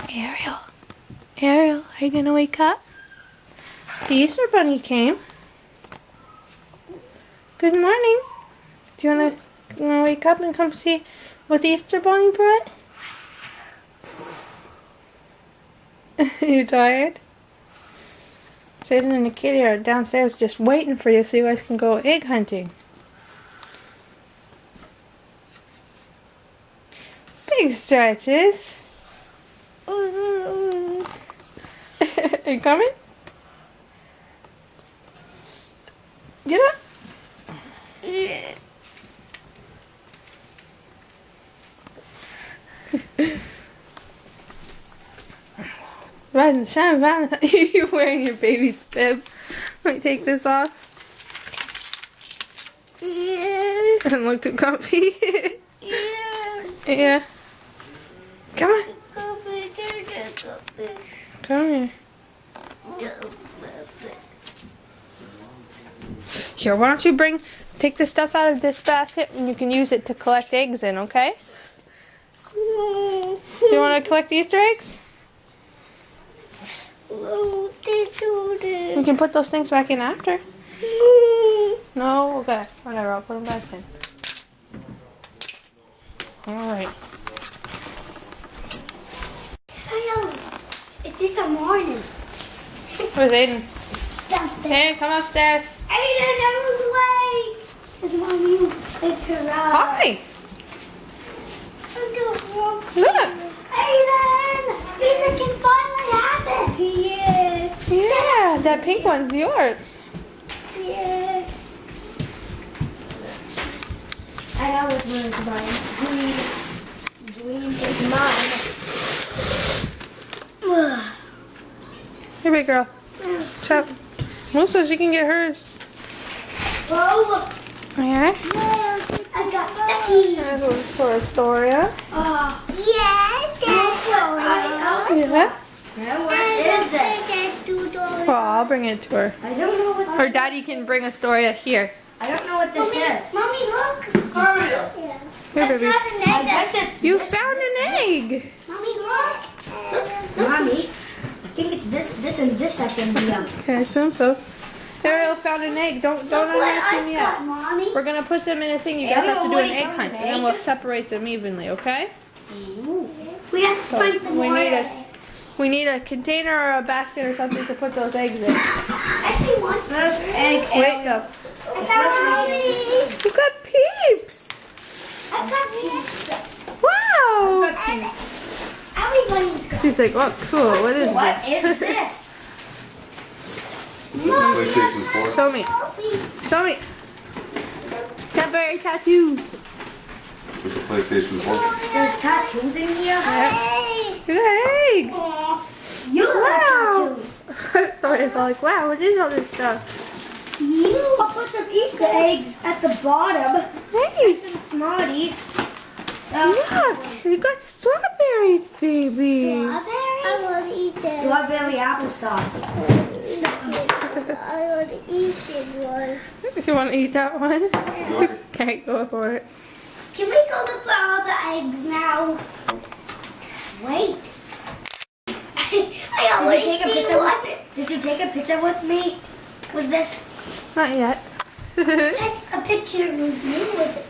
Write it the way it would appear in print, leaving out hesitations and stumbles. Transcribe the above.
Ariel, Ariel, are you gonna wake up? The Easter Bunny came. Good morning. Do you wanna wake up and come see what the Easter Bunny brought? You tired? Sitting in the kitty yard downstairs just waiting for you so you guys can go egg hunting. Big stretches. Are you coming? Get up. Rise and shine, Valentine. You're wearing your baby's bib. Let me take this off. Yeah. Doesn't look too comfy. Yeah. Come on. Come here. Here, why don't you take the stuff out of this basket and you can use it to collect eggs in, okay? Do you want to collect Easter eggs? You can put those things back in after. No? Okay. Whatever, I'll put them back in. Alright. It's Easter morning. Where's Aiden? Downstairs. Hey, come upstairs. Aiden, I was late. It's Mommy. It's her Hi. Look. Aiden, Easter can finally happen. Yeah. Yeah, that pink one's yours. Yeah. I know which one is mine. Green is mine. Here, big girl. Chop. Move so she can get hers. Whoa. Yeah. I got the key. That was for Astoria. Yeah, that's Yeah. what is this? Well, I'll bring it to her. I don't know what Or Daddy can bring Astoria here. I don't know what this is. Mommy, look. Here, baby. I guess it's. You found an egg. Mommy, look. Mommy, I think it's this, and this that can be Okay, I assume so. Ariel found an egg. Don't unwrap them yet. Mommy. We're gonna put them in a thing. You guys have to do an egg hunt, and then we'll separate them evenly. Okay? We have to find some more. We need a container or a basket or something to put those eggs in. I see one. First egg. Wake up. I got Mommy. You got peeps. I got pizza. Wow. Everybody's got. She's like, oh, cool. What is What this? is this? PlayStation 4. Show me. Show me. Temporary tattoos. It's a PlayStation 4. There's tattoos in here. You got an egg. You got Wow. tattoos. Sorry, like, wow, what is all this stuff? I'll put some Easter eggs at the bottom. Hey, Some Smarties. look, you got strawberries, baby. I want to eat it. Strawberry applesauce. I want to eat it one. You want to eat that one? Okay, go for it. Can we go look for all the eggs now? Wait. I always see one. Did you take a picture with me? Was this? Not yet. Take a picture with me with it.